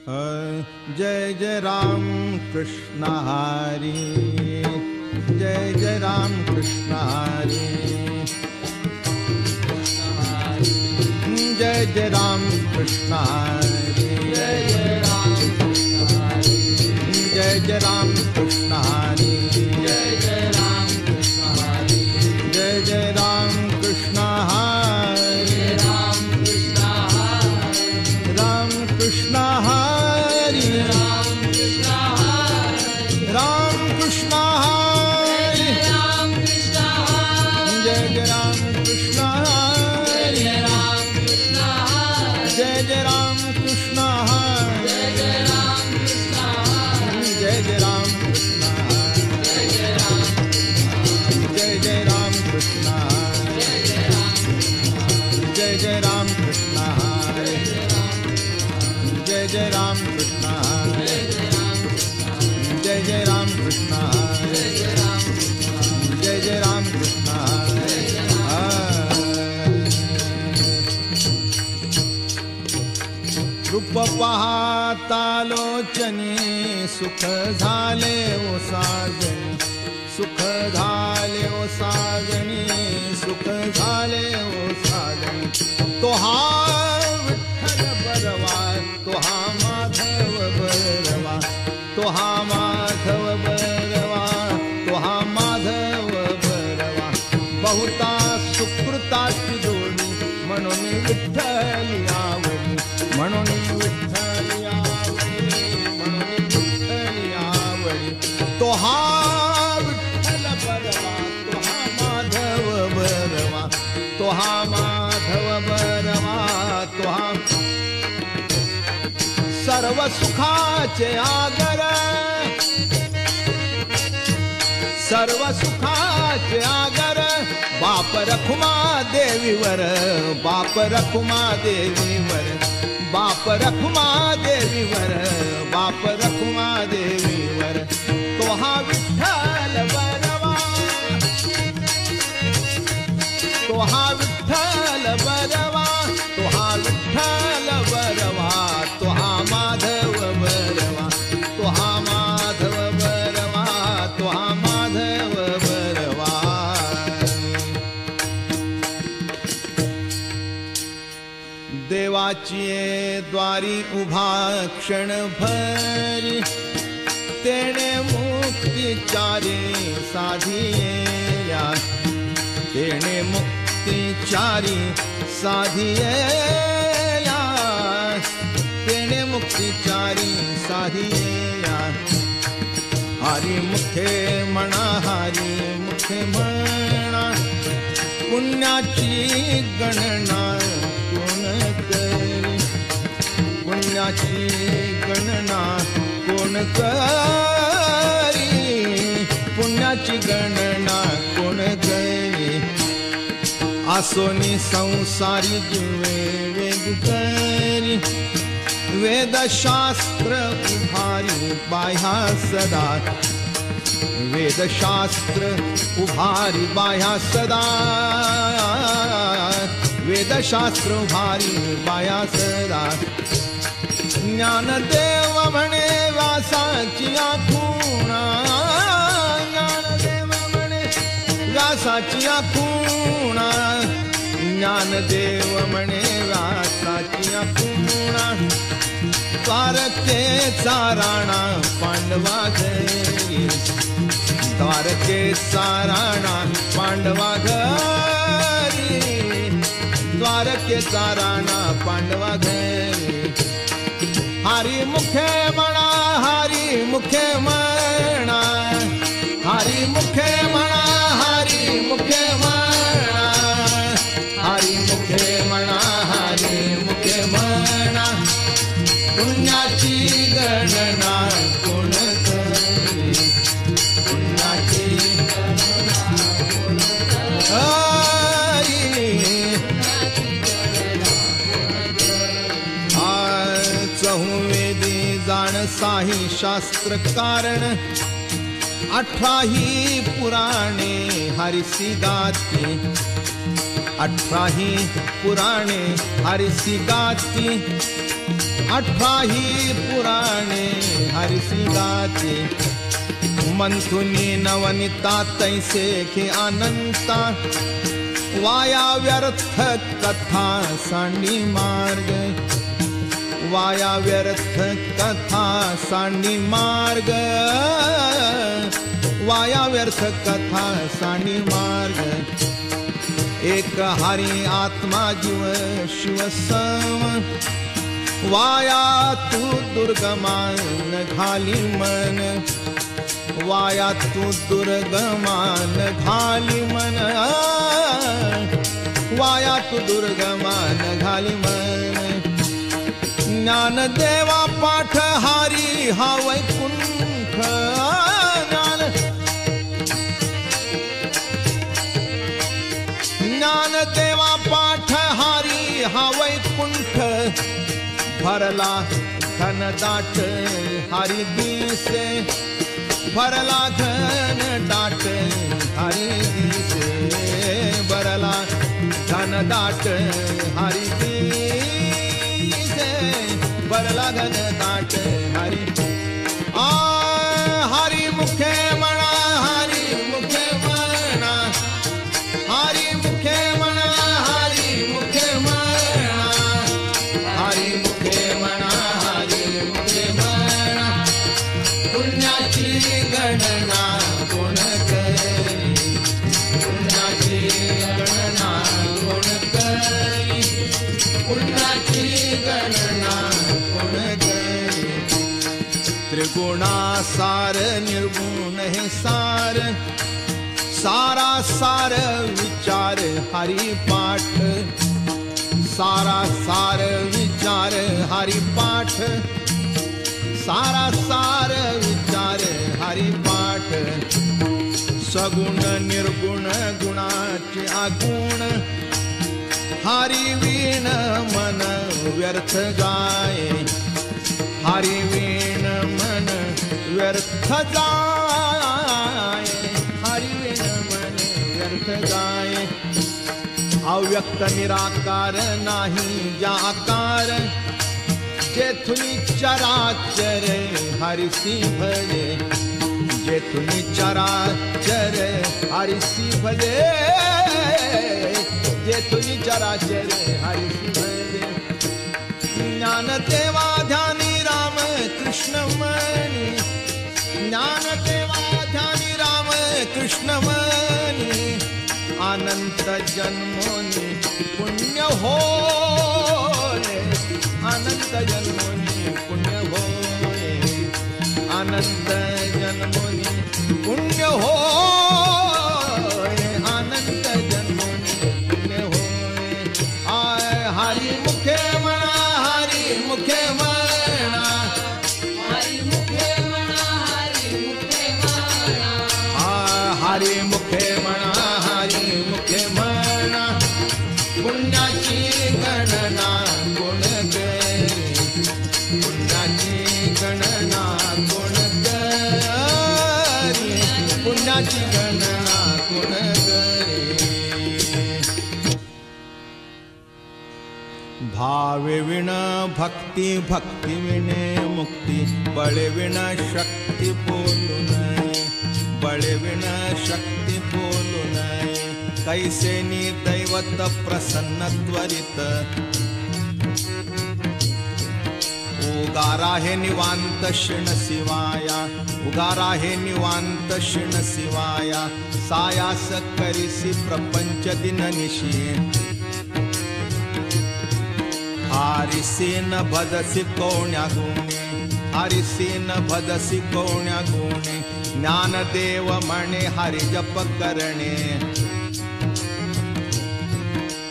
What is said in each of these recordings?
जय जय राम कृष्ण हरी, जय जय राम कृष्ण हरी, जय जय राम कृष्ण हरी, जय जय राम कृष्ण हरी, जय जय राम कृष्ण हरी, जय जय राम कृष्ण हरी, जय जय राम कृष्ण हरी, राम कृष्ण हरी, राम कृष्ण हरी, राम कृष्ण हरी, राम कृष्ण हरी, जय जय राम कृष्ण हरी, राम कृष्ण हरी, जय जय राम कृष्ण हरी, जय जय राम कृष्ण हरी, जय जय राम कृष्ण हरी, जय जय राम कृष्ण हरी, जय जय राम कृष्ण हरी, जय जय राम कृष्ण हरी, जय जय राम कृष्ण हरी। रूप पाहता लोचनी सुख झाले ओ साजनी, सुख झाले ओ साजनी, सुख झाले ओ साजनी। तो हा विठ्ठल बरवा, तो हा माधव बरवा, तो हा माधव बरवा, तो हा माधव बरवा। बहुता सुकृताची जोडी म्हणून विठ्ठल आवडी, म्हणून विठ्ठल आवडी, म्हणून विठ्ठल आवडी। तो हा विठ्ठल बरवा, तो हा माधव बरवा, तो हा माधव बरवा, तो हा सर्व सुखाचे आगर, सर्व सुखाचे आगर। बाप रखुमा देवीवर, बाप रखुमा देवीवर, बाप रखुमा देवीवर, बाप रखुमा देवीवर। तो हा विठ्ठल बरवा, तो हा विठ्ठल बरवा, तो हा विठ्ठल बरवा, तो हा माधव बरवा, तो हा माधव बरवा, तो हा माधव बरवा। देवाची द्वारी उभा क्षण भरी, तेणे मुक्तीचारी साधिया, तेणे मुक्तीचारी साधिया, तेणे मुक्तीचारी साधिया। हरी मुखे म्हणा, हरी मुखे म्हणा, पुण्याची गणना कोण करी, पुण्याची गणना कोण करी, पुण्याची गणना कोण करी। आसोनी संसारी जीवे वेद करी, वेदशास्त्र उभारी बाह्या सदा, वेदशास्त्र उभारी बाह्या सदा, वेदशास्त्र उभारी बाह्या सदा। ज्ञानदेव म्हणे व्यासाची आखुणा, ज्ञानदेव म्हणे व्यासाची आखुणा, ज्ञानदेव म्हणे व्यासाची आखुणा। द्वारकेचा राणा पांडवा घरी, द्वारकेचा राणा पांडवा घरी, द्वारकेचा राणा पांडवा घरी। हरी मुखे म्हणा, हरी मुखे म्हणा, हरी मुखे म्हणा, हरी मुखे म्हणा, हरी मुखे म्हणा, हरी मुखे म्हणा। पुण्याची गणना कोण करी, पुण्याची गणना कोण करी। चहुवेदी जाण साही शास्त्र कारण, 18ही पुराणे हरिसी गाती, 18ही पुराणे हरिसी गाती, 18ही पुराणे हरिसी गाते मंथुनी नवनिता तैसे खे अनंता वाया व्यर्थ कथा सांडी मार्ग वाया व्यर्थ कथा सांडी मार्ग वाया व्यर्थ कथा सांडी मार्ग एक हरि आत्मा जीव शिव सम वाया तू दुर्गमान घाली मन वाया तू दुर्गमान घाली मन वाया तू दुर्गमान घाली मन ज्ञान देवा पाठ हारी हा वैकुंठ ज्ञान देवा पाठ हारी हा वैकुंठ भरला घन दाट हरि दिसे भरला घन दाट हरि दिसे भरला घन दाट हरि दिसे भरला घन दाट हरि हरि मुखे म्हणा हरि मुखे म्हणा हरि मुखे म्हणा हरि मुखे म्हणा हरि मुखे म्हणा हरि मुखे म्हणा पुण्याची गणना कोण करी पुण्याची गणना कोण करी पुण्याची गणना कोण करी त्रिगुणासार निर्गुण हे सार सारा सार विचार हरि पाठ सारा सार विचार हरि पाठ सारा सार विचार हरि पाठ सगुण निर्गुण गुणाचे आगुण हरि वीण मन व्यर्थ गाये हरि वीण मन व्यर्थ जाये हरि वीण मन व्यर्थ जाये अव्यक्त निराकार नाही ज्या आकार जेथुनी चराचर हरिसी भजे जेथुनी चराचर हरिसी भजे जेथुनी चराचर हरिसी भजे ज्ञान देवा ध्यानी राम कृष्ण मनी ज्ञान देवा ध्यानी राम कृष्ण मनी अनंत जन्मोनी पुण्य होय अनंत जन्मोनी पुण्य होय अनंत जन्मोनी पुण्य होय अनंत जन्मोनी पुण्य होय हरि मुखे म्हणा हरि मुखे म्हणा हरि मुखे म्हणा हरि मुखे म्हणा हरि मुखे म्हणा हरि मुखे म्हणा पुण्याची गणना कोण करी पुण्याची गणना कोण करी पुण्याची गणना कोण करी भावे विण भक्ती भक्ती विणे मुक्ती बळे विण शक्ती बोलू नये बळे विण शक्ती बोलू नये कैसे नि दैवत प्रसन्न त्वरित उगारा हे निवांत शिण शिवाया उगारा हे निवांत शिण शिवाया सायास करिसी प्रपंच दिन निशी हारिसी न भदसी कोण्या गुणे हारिसी न भदसी कोण्या गुणे ज्ञानदेव म्हणे हरि जप करणे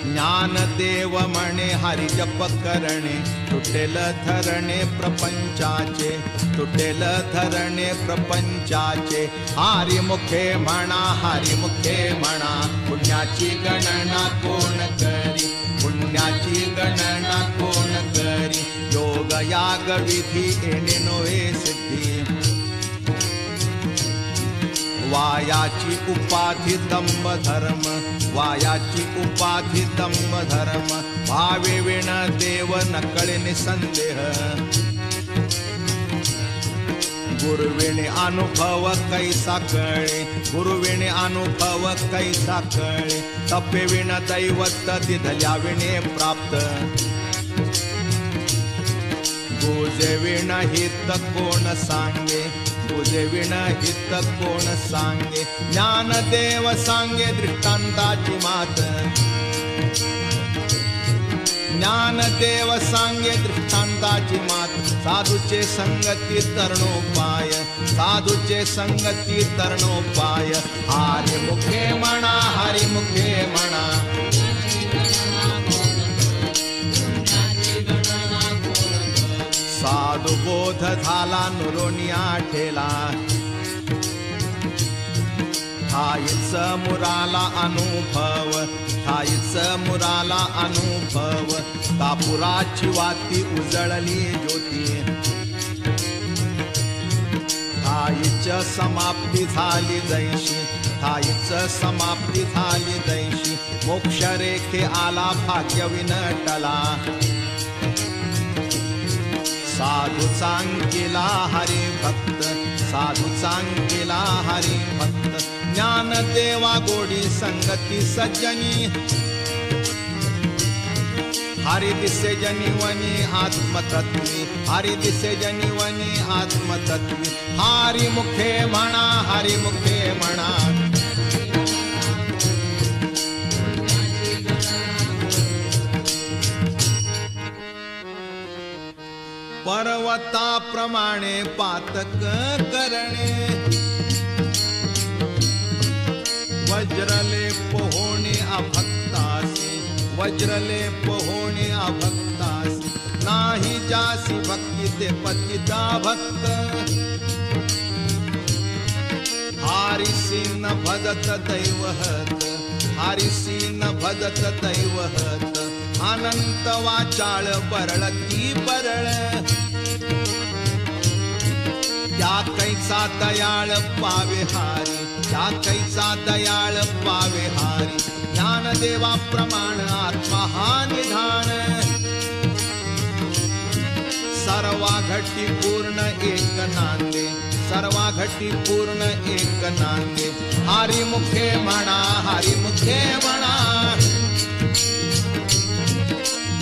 ज्ञानदेव म्हणे हरि जप करणे तुटेल धरणे प्रपंचाचे तुटेल धरणे प्रपंचाचे हरि मुखे म्हणा हरि मुखे म्हणा पुण्याची गणना कोण करी पुण्याची गणना कोण करी योग याग विधी येणे नोहे सिद्धी वायाची उपाधी दंभ धर्म वायाची उपाधी दंभ धर्म भावे विण देव नकळे निसंदेह गुरुविणे अनुभव कैसा कळे, गुरुविणे अनुभव कैसा कळे, तपेविण दैवत दिधल्या विणे प्राप्त, बुजेविण हित कोण सांगे, बुजेविण हित कोण सांगे, ज्ञानदेव सांगे दृष्टांताची मात, ज्ञानदेव सांगे दृष्टांताची मात, साधूचे संगती तरणोपाय, साधूचे संगती तरणोपाय, हरिमुखे म्हणा, हरिमुखे म्हणा, साधू बोध झाला नुरोनिया ठेला, ठाईच मुराला अनुभव, ठाईच मुराला अनुभव, कापुराची वाती उजळली ज्योती, ठाईच समाप्ती झाली जैशी, ठाईच समाप्ती झाली जैशी, मोक्ष रेखे आला भाग्य विनटला, साधू सांगिला हरी भक्त, साधू सांगिला हरी भक्त, ज्ञान देवा गोडी संगती सज्जनी, हरि दिसे जनिवनी आत्मतत्वी, हरि दिसे जनिवनी आत्मतत्वी, हरि मुखे म्हणा, हरि मुखे म्हणा, पर्वताप्रमाणे पातक करणे, वज्रले पोहोणे अभक्तासी, वज्रले पोहोणे अभक्तासी, नाही जासी भक्ती ते पतिता भक्त, हारिसी न भजत दैवहत, हारिसी न भजत दैवहत, अनंत वाचाळ बरळती बरळ, त्या कैचा दयाळ पावे हारी, त्या कैचा दयाळ पावे हारी, ज्ञानदेवा प्रमाण आत्मा हा निधान, सर्वा घटी पूर्ण एक नांदे, सर्वा घटी पूर्ण एक नांदे, हरिमुखे म्हणा, हरिमुखे म्हणा,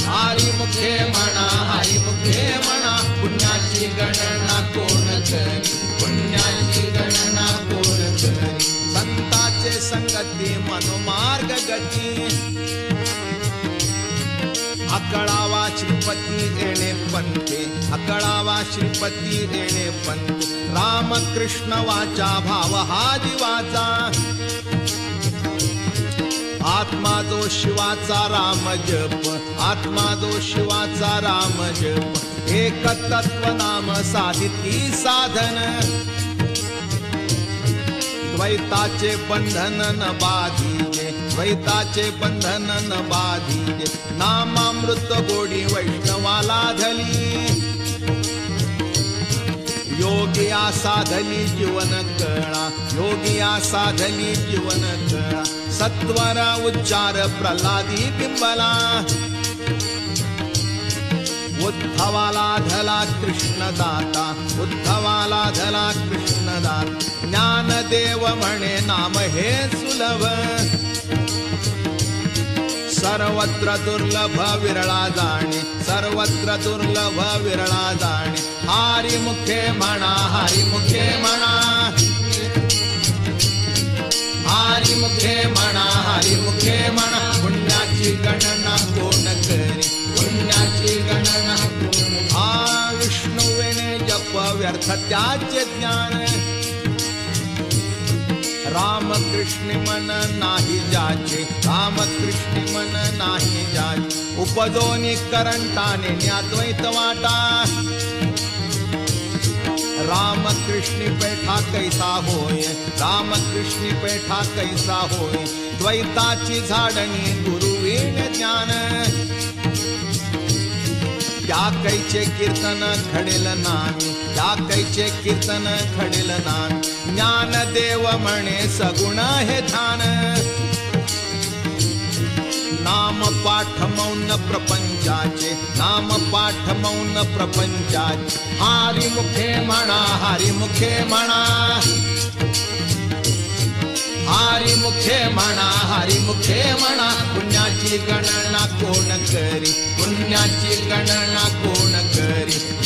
हरिमुखे म्हणा, हरिमुखे म्हणा, पुण्याची गणना कोण करी, पुण्याची गणना कोण करी, संताचे संगती मनोमार्ग गती, अकळावा श्रीपती येणे पंथे, अकळावा श्रीपती येणे पंथे, रामकृष्ण वाचा भाव हा जीवाचा, आत्मा जो शिवाचा राम जप, आत्मा जो शिवाचा राम जप, एक तत्व नाम साधिती साधन, द्वैताचे बंधन न बाधीजे, द्वैताचे बंधन न बाधीजे, नामामृत गोडी वैष्णवाला धली, योगिया साधली जीवन कळा, योगिया साधली जीवन कळा, सत्वर उच्चार प्रल्हादी बिंबला, उद्धवाला धला कृष्णदाता, उद्धवाला धला कृष्णदाता, ज्ञानदेव म्हणे नाम हे सुलभ, सर्वत्र दुर्लभ विरळा जाणे, सर्वत्र दुर्लभ विरळा जाणे, हरिमुखे म्हणा, हरिमुखे म्हणा, हरिमुखे म्हणा, हरिमुखे म्हणा, पुण्याची गणना कोण करी, पुण्याची गणना कोण, हा विष्णुविने जप व्यर्थ त्याचे ज्ञान, रामकृष्ण मन नाही जाचे, रामकृष्ण मन नाही जाचे, उपदोनी करंटाने न्याद्वैत वाटा, रामकृष्ण पैठा कैसा होय, रामकृष्ण पैठा कैसा होय, द्वैताची झाडणी गुरुवीण ज्ञान, त्या कैचे कीर्तन घडेल नामी, त्या कैचे कीर्तन घडेल नामी, ज्ञानदेव म्हणे सगुण हे ध्यान, नाम पाठ मौन प्रपंचाचे, नाम पाठ मौन प्रपंचाचे. हरी मुखे म्हणा, हरी मुखे म्हणा, हरी मुखे म्हणा, हरी मुखे म्हणा. पुण्याची गणना कोण करी, पुण्याची गणना कोण करी.